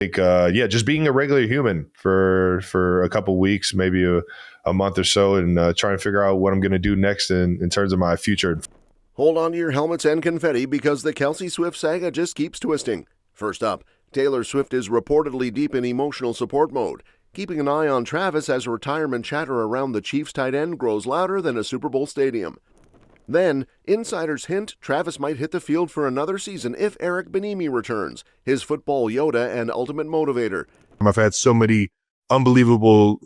think, just being a regular human for a couple weeks, maybe a month or so, and trying to figure out what I'm going to do next in terms of my future. Hold on to your helmets and confetti because the Kelce-Swift saga just keeps twisting. First up, Taylor Swift is reportedly deep in emotional support mode, keeping an eye on Travis as retirement chatter around the Chiefs tight end grows louder than a Super Bowl stadium. Then, insiders hint Travis might hit the field for another season if Eric Bieniemy returns, his football Yoda and ultimate motivator. I've had so many unbelievable,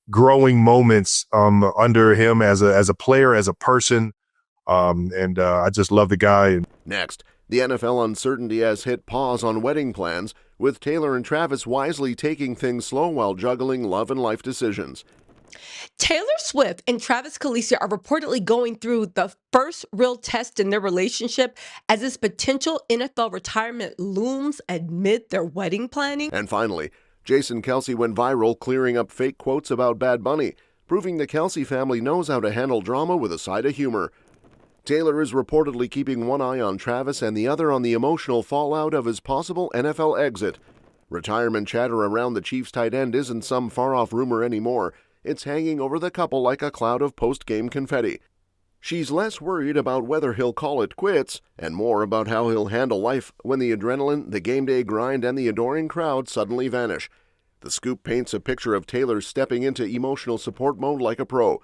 growing moments under him as a player, as a person, and I just love the guy. Next, the NFL uncertainty has hit pause on wedding plans, with Taylor and Travis wisely taking things slow while juggling love and life decisions. Taylor Swift and Travis Kelce are reportedly going through the first real test in their relationship as his potential NFL retirement looms amid their wedding planning. And finally, Jason Kelce went viral clearing up fake quotes about Bad Bunny, proving the Kelce family knows how to handle drama with a side of humor. Taylor is reportedly keeping one eye on Travis and the other on the emotional fallout of his possible NFL exit. Retirement chatter around the Chiefs tight end isn't some far-off rumor anymore. It's hanging over the couple like a cloud of post-game confetti. She's less worried about whether he'll call it quits and more about how he'll handle life when the adrenaline, the game day grind, and the adoring crowd suddenly vanish. The scoop paints a picture of Taylor stepping into emotional support mode like a pro.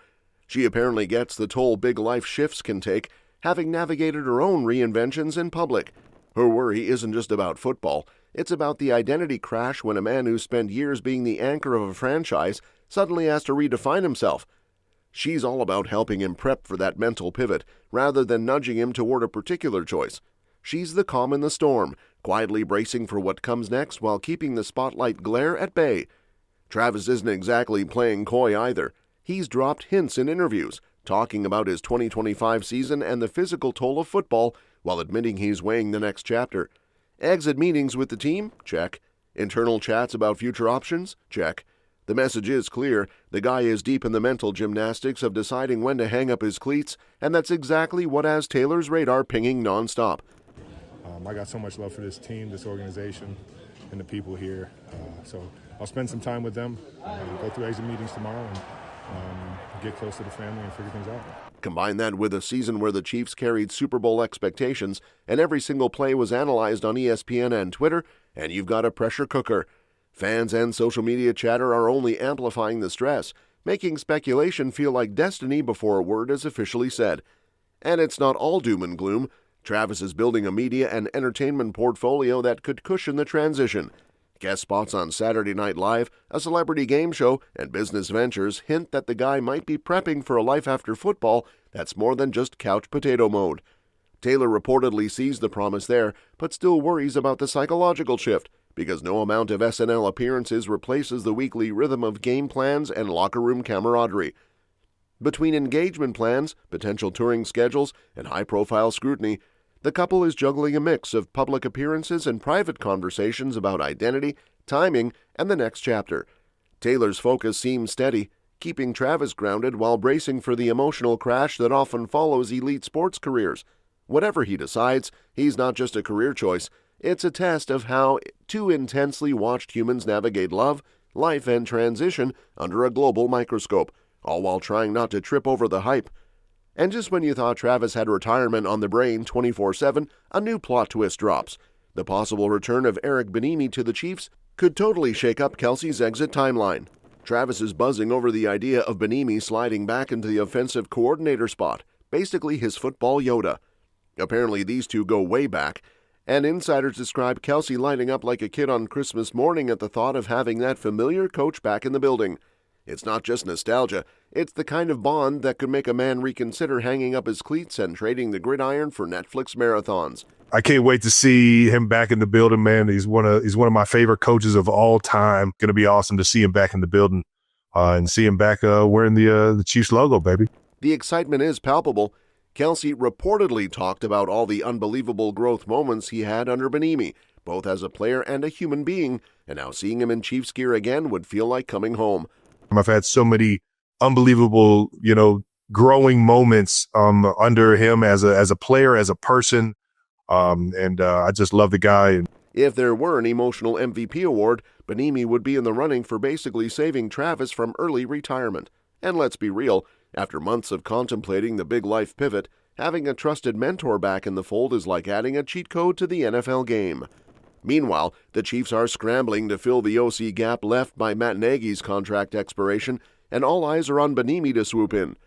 She apparently gets the toll big life shifts can take, having navigated her own reinventions in public. Her worry isn't just about football. It's about the identity crash when a man who spent years being the anchor of a franchise suddenly has to redefine himself. She's all about helping him prep for that mental pivot, rather than nudging him toward a particular choice. She's the calm in the storm, quietly bracing for what comes next while keeping the spotlight glare at bay. Travis isn't exactly playing coy either. He's dropped hints in interviews, talking about his 2025 season and the physical toll of football, while admitting he's weighing the next chapter. Exit meetings with the team? Check. Internal chats about future options? Check. The message is clear. The guy is deep in the mental gymnastics of deciding when to hang up his cleats, and that's exactly what has Taylor's radar pinging nonstop. I got so much love for this team, this organization, and the people here. So I'll spend some time with them, go through exit meetings tomorrow, and get close to the family and figure things out. Combine that with a season where the Chiefs carried Super Bowl expectations and every single play was analyzed on ESPN and Twitter, and you've got a pressure cooker. Fans and social media chatter are only amplifying the stress, making speculation feel like destiny before a word is officially said. And it's not all doom and gloom. Travis is building a media and entertainment portfolio that could cushion the transition. Guest spots on Saturday Night Live, a celebrity game show, and business ventures hint that the guy might be prepping for a life after football that's more than just couch potato mode. Taylor reportedly sees the promise there, but still worries about the psychological shift, because no amount of SNL appearances replaces the weekly rhythm of game plans and locker room camaraderie. Between engagement plans, potential touring schedules, and high-profile scrutiny, the couple is juggling a mix of public appearances and private conversations about identity, timing, and the next chapter. Taylor's focus seems steady, keeping Travis grounded while bracing for the emotional crash that often follows elite sports careers. Whatever he decides, he's not just a career choice. It's a test of how two intensely watched humans navigate love, life, and transition under a global microscope, all while trying not to trip over the hype. And just when you thought Travis had retirement on the brain 24/7, a new plot twist drops. The possible return of Eric Bieniemy to the Chiefs could totally shake up Kelce's exit timeline. Travis is buzzing over the idea of Bieniemy sliding back into the offensive coordinator spot, basically his football Yoda. Apparently these two go way back, and insiders describe Kelce lighting up like a kid on Christmas morning at the thought of having that familiar coach back in the building. It's not just nostalgia, it's the kind of bond that could make a man reconsider hanging up his cleats and trading the gridiron for Netflix marathons. I can't wait to see him back in the building, man. He's one of my favorite coaches of all time. Going to be awesome to see him back in the building and see him back wearing the Chiefs logo, baby. The excitement is palpable. Kelce reportedly talked about all the unbelievable growth moments he had under Bieniemy, both as a player and a human being, and now seeing him in Chiefs gear again would feel like coming home. I've had so many unbelievable, growing moments under him as a player, as a person, and I just love the guy. If there were an emotional MVP award, Bieniemy would be in the running for basically saving Travis from early retirement. And let's be real, after months of contemplating the big life pivot, having a trusted mentor back in the fold is like adding a cheat code to the NFL game. Meanwhile, the Chiefs are scrambling to fill the OC gap left by Matt Nagy's contract expiration, and all eyes are on Bieniemy to swoop in.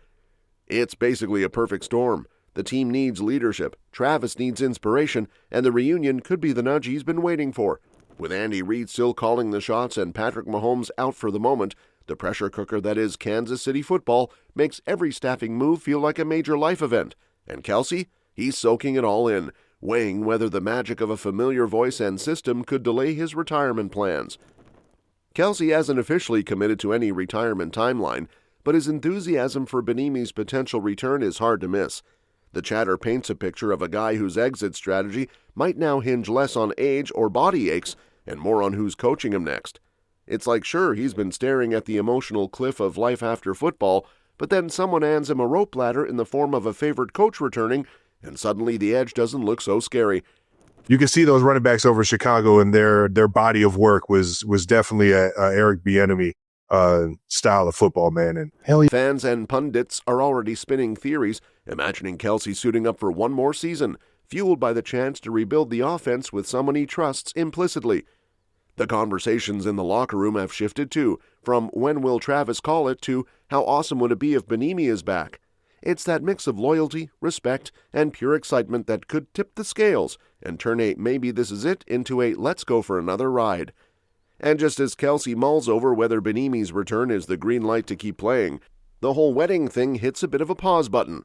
It's basically a perfect storm. The team needs leadership, Travis needs inspiration, and the reunion could be the nudge he's been waiting for. With Andy Reid still calling the shots and Patrick Mahomes out for the moment, the pressure cooker that is Kansas City football makes every staffing move feel like a major life event. And Kelce? He's soaking it all in, weighing whether the magic of a familiar voice and system could delay his retirement plans. Kelce hasn't officially committed to any retirement timeline, but his enthusiasm for Bieniemy's potential return is hard to miss. The chatter paints a picture of a guy whose exit strategy might now hinge less on age or body aches and more on who's coaching him next. It's like, sure, he's been staring at the emotional cliff of life after football, but then someone hands him a rope ladder in the form of a favorite coach returning, and suddenly the edge doesn't look so scary. You can see those running backs over Chicago, and their body of work was definitely a Eric Bieniemy style of football, man. And hell yeah. Fans and pundits are already spinning theories, imagining Kelce suiting up for one more season, fueled by the chance to rebuild the offense with someone he trusts implicitly. The conversations in the locker room have shifted too, from when will Travis call it to how awesome would it be if Bieniemy is back. It's that mix of loyalty, respect, and pure excitement that could tip the scales and turn a maybe this is it into a let's go for another ride. And just as Kelce mulls over whether Bieniemy's return is the green light to keep playing, the whole wedding thing hits a bit of a pause button.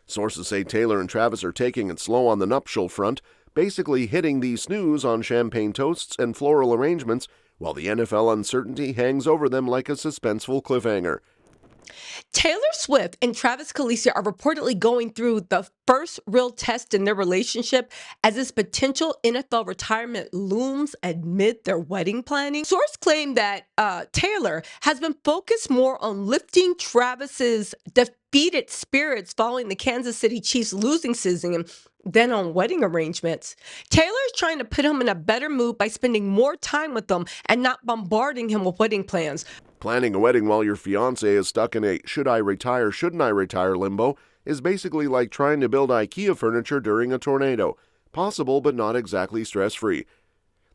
Sources say Taylor and Travis are taking it slow on the nuptial front, basically hitting the snooze on champagne toasts and floral arrangements, while the NFL uncertainty hangs over them like a suspenseful cliffhanger. Taylor Swift and Travis Kelce are reportedly going through the first real test in their relationship as this potential NFL retirement looms amid their wedding planning. Sources claim that Taylor has been focused more on lifting Travis's defeated spirits following the Kansas City Chiefs losing season than on wedding arrangements. Taylor is trying to put him in a better mood by spending more time with him and not bombarding him with wedding plans. Planning a wedding while your fiancé is stuck in a should I retire, shouldn't I retire limbo is basically like trying to build IKEA furniture during a tornado. Possible, but not exactly stress-free.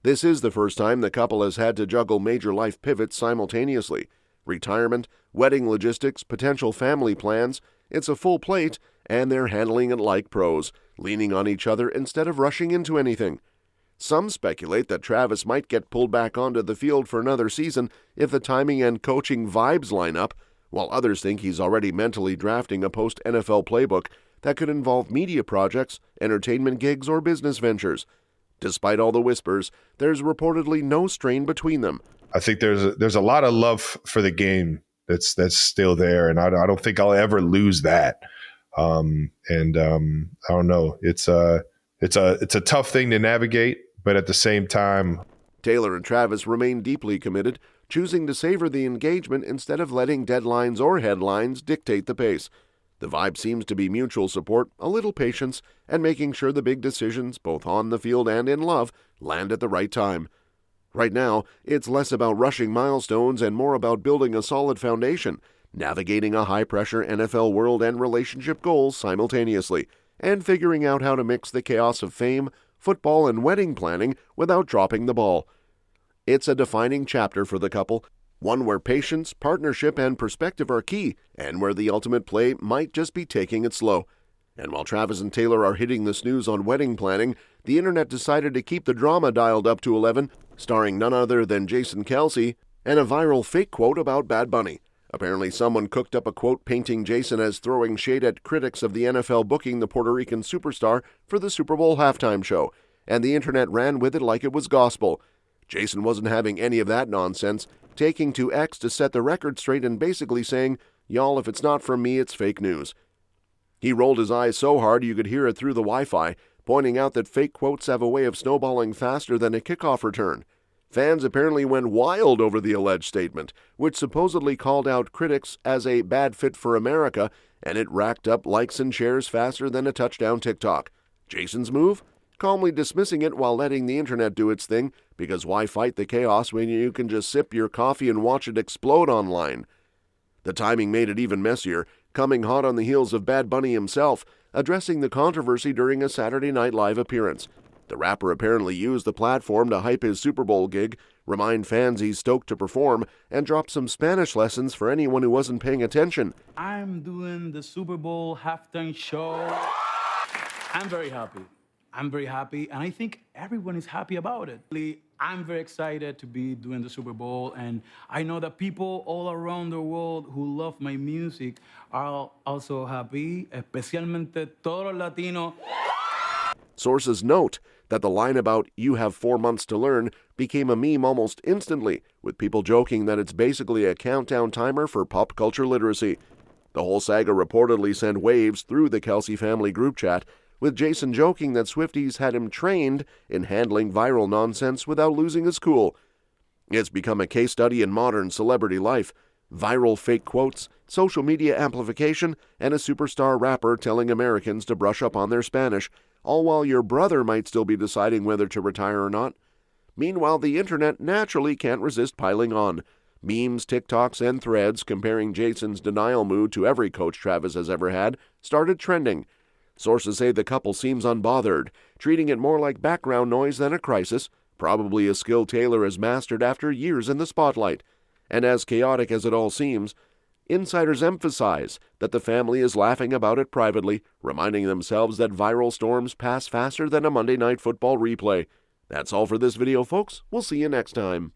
This is the first time the couple has had to juggle major life pivots simultaneously. Retirement, wedding logistics, potential family plans. It's a full plate, and they're handling it like pros, leaning on each other instead of rushing into anything. Some speculate that Travis might get pulled back onto the field for another season if the timing and coaching vibes line up, while others think he's already mentally drafting a post-NFL playbook that could involve media projects, entertainment gigs, or business ventures. Despite all the whispers, there's reportedly no strain between them. I think there's a lot of love for the game that's still there, and I don't think I'll ever lose that. I don't know. It's a tough thing to navigate. But at the same time, Taylor and Travis remain deeply committed, choosing to savor the engagement instead of letting deadlines or headlines dictate the pace. The vibe seems to be mutual support, a little patience, and making sure the big decisions, both on the field and in love, land at the right time. Right now, it's less about rushing milestones and more about building a solid foundation, navigating a high-pressure NFL world and relationship goals simultaneously, and figuring out how to mix the chaos of fame, football, and wedding planning without dropping the ball. It's a defining chapter for the couple, one where patience, partnership, and perspective are key, and where the ultimate play might just be taking it slow. And while Travis and Taylor are hitting the snooze on wedding planning, the internet decided to keep the drama dialed up to 11, starring none other than Jason Kelce, and a viral fake quote about Bad Bunny. Apparently someone cooked up a quote painting Jason as throwing shade at critics of the NFL booking the Puerto Rican superstar for the Super Bowl halftime show, and the internet ran with it like it was gospel. Jason wasn't having any of that nonsense, taking to X to set the record straight and basically saying, "Y'all, if it's not from me, it's fake news." He rolled his eyes so hard you could hear it through the Wi-Fi, pointing out that fake quotes have a way of snowballing faster than a kickoff return. Fans apparently went wild over the alleged statement, which supposedly called out critics as a bad fit for America, and it racked up likes and shares faster than a touchdown TikTok. Jason's move? calmly dismissing it while letting the internet do its thing, because why fight the chaos when you can just sip your coffee and watch it explode online? The timing made it even messier, coming hot on the heels of Bad Bunny himself, addressing the controversy during a Saturday Night Live appearance. The rapper apparently used the platform to hype his Super Bowl gig, remind fans he's stoked to perform, and drop some Spanish lessons for anyone who wasn't paying attention. I'm doing the Super Bowl halftime show. I'm very happy, and I think everyone is happy about it. I'm very excited to be doing the Super Bowl, and I know that people all around the world who love my music are also happy, especialmente todos los Latinos. Sources note that the line about "you have 4 months to learn" became a meme almost instantly, with people joking that it's basically a countdown timer for pop culture literacy. The whole saga reportedly sent waves through the Kelce family group chat, with Jason joking that Swifties had him trained in handling viral nonsense without losing his cool. It's become a case study in modern celebrity life. Viral fake quotes, social media amplification, and a superstar rapper telling Americans to brush up on their Spanish, all while your brother might still be deciding whether to retire or not. Meanwhile, the internet naturally can't resist piling on. Memes, TikToks, and threads comparing Jason's denial mood to every coach Travis has ever had started trending. Sources say the couple seems unbothered, treating it more like background noise than a crisis, probably a skill Taylor has mastered after years in the spotlight. And as chaotic as it all seems, insiders emphasize that the family is laughing about it privately, reminding themselves that viral storms pass faster than a Monday Night Football replay. That's all for this video, folks. We'll see you next time.